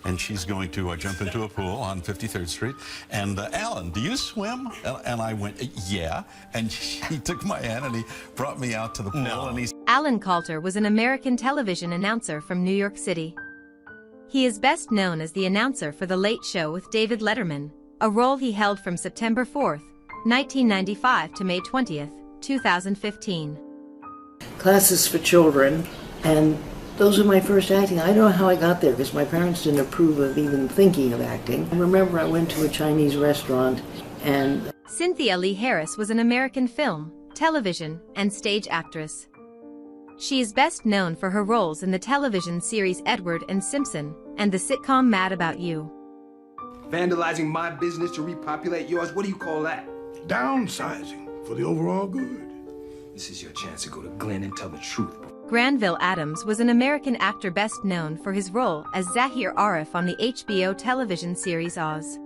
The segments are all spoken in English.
And she's going to jump into a pool on 53rd Street. And Alan, do you swim? And I went, yeah. And he took my hand and he brought me out to the pool. No. And Alan Coulter was an American television announcer from New York City. He is best known as the announcer for The Late Show with David Letterman, a role he held from September 4, 1995 to May 20, 2015. Classes for children, and those were my first acting. I don't know how I got there because my parents didn't approve of even thinking of acting. I remember I went to a Chinese restaurant and... Cynthia Harris was an American film, television, and stage actress. She is best known for her roles in the television series Edward and Simpson and the sitcom Mad About You. Vandalizing my business to repopulate yours, what do you call that? Downsizing for the overall good. This is your chance to go to Glenn and tell the truth. Granville Adams was an American actor best known for his role as Zahir Arif on the HBO television series Oz.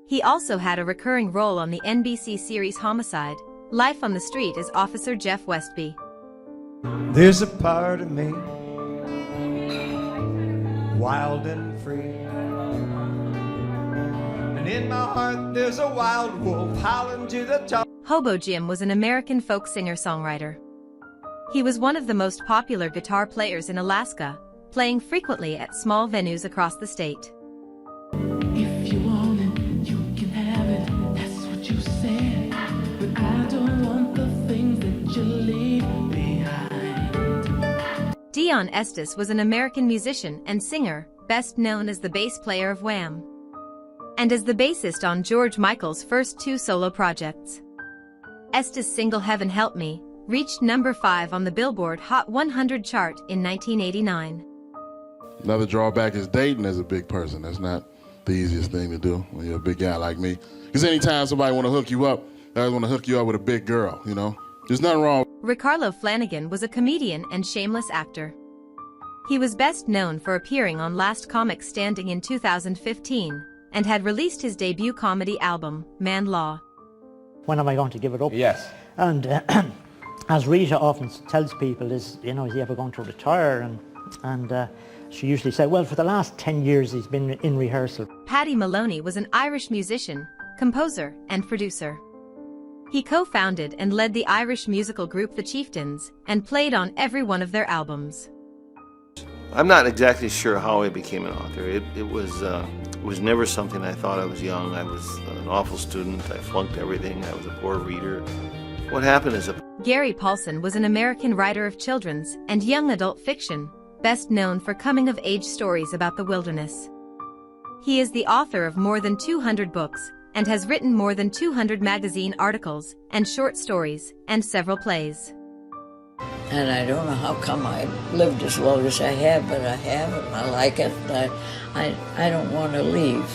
He also had a recurring role on the NBC series Homicide, Life on the Street as Officer Jeff Westby. There's a part of me, wild and free, and in my heart there's a wild wolf howling to the top. Hobo Jim was an American folk singer-songwriter. He was one of the most popular guitar players in Alaska, playing frequently at small venues across the state. If you want it, you can have it, that's what you said. But I don't want the things that you leave behind. Deon Estus was an American musician and singer, best known as the bass player of Wham! And as the bassist on George Michael's first two solo projects. Estus' single Heaven Help Me reached number 5 on the Billboard Hot 100 chart in 1989. Another drawback is dating as a big person. That's not the easiest thing to do when you're a big guy like me. Because anytime somebody want to hook you up, they always want to hook you up with a big girl, you know? There's nothing wrong. Ricardo Flanagan was a comedian and shameless actor. He was best known for appearing on Last Comic Standing in 2015 and had released his debut comedy album, Man Law. When am I going to give it up? Yes. And as Rita often tells people is, you know, is he ever going to retire? And she usually said, well, for the last 10 years he's been in rehearsal. Paddy Moloney was an Irish musician, composer, and producer. He co-founded and led the Irish musical group The Chieftains and played on every one of their albums. I'm not exactly sure how I became an author. It was never something I thought. I was young. I was an awful student. I flunked everything. I was a poor reader. What happened is Gary Paulsen was an American writer of children's and young adult fiction, best known for coming-of-age stories about the wilderness. He is the author of more than 200 books and has written more than 200 magazine articles and short stories and several plays. And I don't know how come I lived as long as I have, but I have it and I like it. I don't want to leave.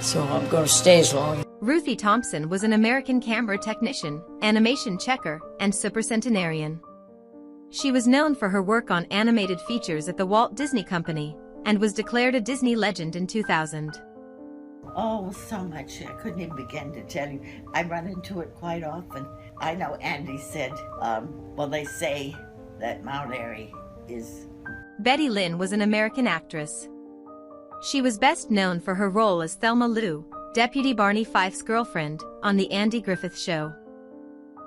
So I'm going to stay as long. Ruthie Tompson was an American camera technician, animation checker, and supercentenarian. She was known for her work on animated features at the Walt Disney Company and was declared a Disney legend in 2000. Oh, so much. I couldn't even begin to tell you. I run into it quite often. I know Andy said, well, they say that Mount Airy is... Betty Lynn was an American actress. She was best known for her role as Thelma Lou, Deputy Barney Fife's girlfriend, on The Andy Griffith Show.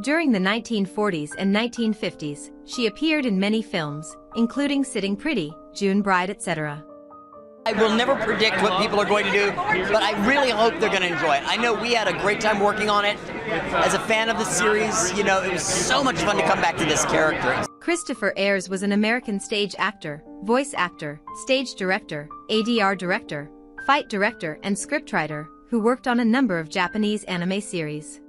During the 1940s and 1950s, she appeared in many films, including Sitting Pretty, June Bride, etc. I will never predict what people are going to do, but I really hope they're going to enjoy it. I know we had a great time working on it. As a fan of the series, you know, it was so much fun to come back to this character. Christopher Ayres was an American stage actor, voice actor, stage director, ADR director, fight director, and scriptwriter who worked on a number of Japanese anime series.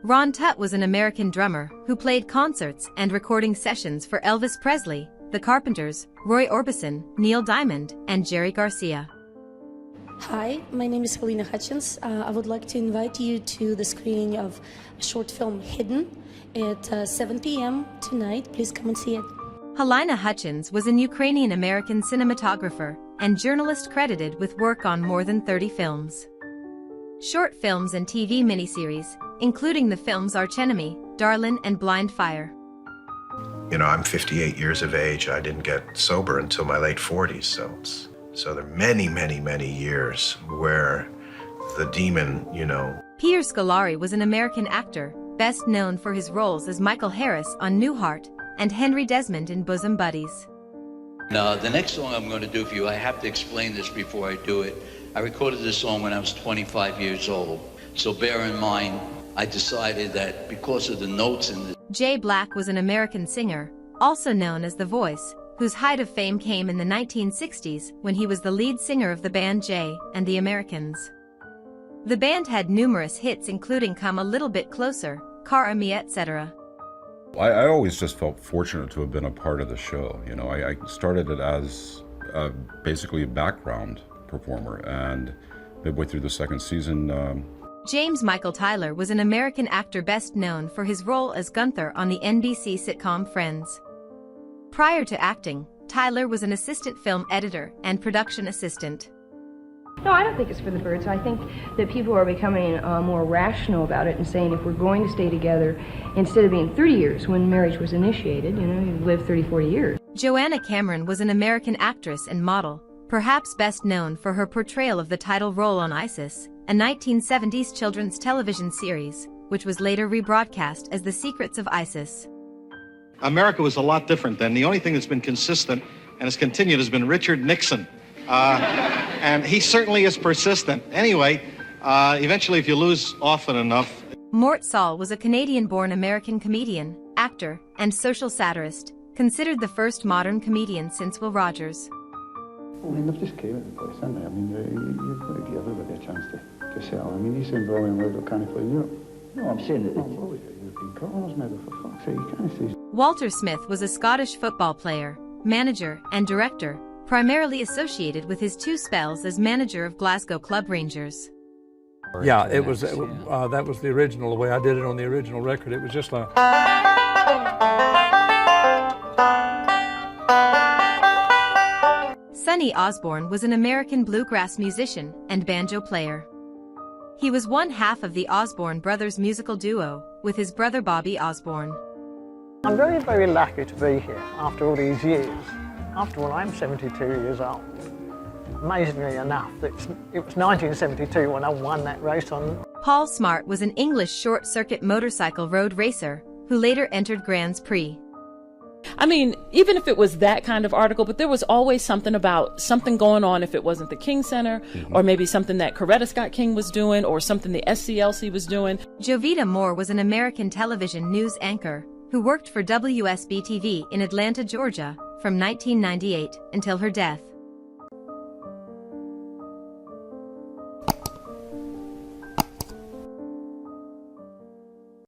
Ron Tutt was an American drummer who played concerts and recording sessions for Elvis Presley, The Carpenters, Roy Orbison, Neil Diamond, and Jerry Garcia. Hi, my name is Halyna Hutchins. I would like to invite you to the screening of a short film Hidden at 7 p.m. tonight. Please come and see it. Halyna Hutchins was an Ukrainian-American cinematographer and journalist credited with work on more than 30 films. Short films and TV miniseries, including the films Archenemy, Darlin, and Blind Fire. You know, I'm 58 years of age. I didn't get sober until my late 40s, so there are many, many, many years where the demon, you know. Peter Scolari was an American actor, best known for his roles as Michael Harris on Newhart and Henry Desmond in Bosom Buddies. Now, the next song I'm going to do for you, I have to explain this before I do it. I recorded this song when I was 25 years old, so bear in mind, I decided that because of the notes in the... Jay Black was an American singer, also known as The Voice, whose height of fame came in the 1960s when he was the lead singer of the band Jay and the Americans. The band had numerous hits including Come a Little Bit Closer, Car Me, etc. I always just felt fortunate to have been a part of the show. You know, I started it as basically a background performer, and midway through the second season... James Michael Tyler was an American actor best known for his role as Gunther on the NBC sitcom Friends. Prior to acting, Tyler was an assistant film editor and production assistant. No, I don't think it's for the birds. I think that people are becoming more rational about it and saying if we're going to stay together, instead of being 30 years when marriage was initiated, you know, you live 30, 40 years. Joanna Cameron was an American actress and model, perhaps best known for her portrayal of the title role on ISIS, a 1970s children's television series, which was later rebroadcast as The Secrets of ISIS. America was a lot different then. The only thing that's been consistent and has continued has been Richard Nixon. And he certainly is persistent. Anyway, eventually if you lose often enough... Mort Sahl was a Canadian-born American comedian, actor, and social satirist, considered the first modern comedian since Will Rogers. I mean, they've just came at the place, haven't they? I mean, you've got to give everybody a chance to settle. I mean, he's saying Brian Weddle can't play in Europe. No, I'm saying that... Oh, European Colours medal, for fuck's sake, you can't say... Walter Smith was a Scottish football player, manager, and director, primarily associated with his 2 spells as manager of Glasgow Club Rangers. Yeah, it was, that was the original, the way I did it on the original record. It was just like... Sonny Osborne was an American bluegrass musician and banjo player. He was one half of the Osborne brothers musical duo, with his brother Bobby Osborne. I'm very, very lucky to be here after all these years. After all, I'm 72 years old. Amazingly enough, it was 1972 when I won that race on... Paul Smart was an English short-circuit motorcycle road racer, who later entered Grands Prix. I mean, even if it was that kind of article, but there was always something about something going on if it wasn't the King Center, or maybe something that Coretta Scott King was doing, or something the SCLC was doing. Jovita Moore was an American television news anchor, who worked for WSB-TV in Atlanta, Georgia, from 1998 until her death.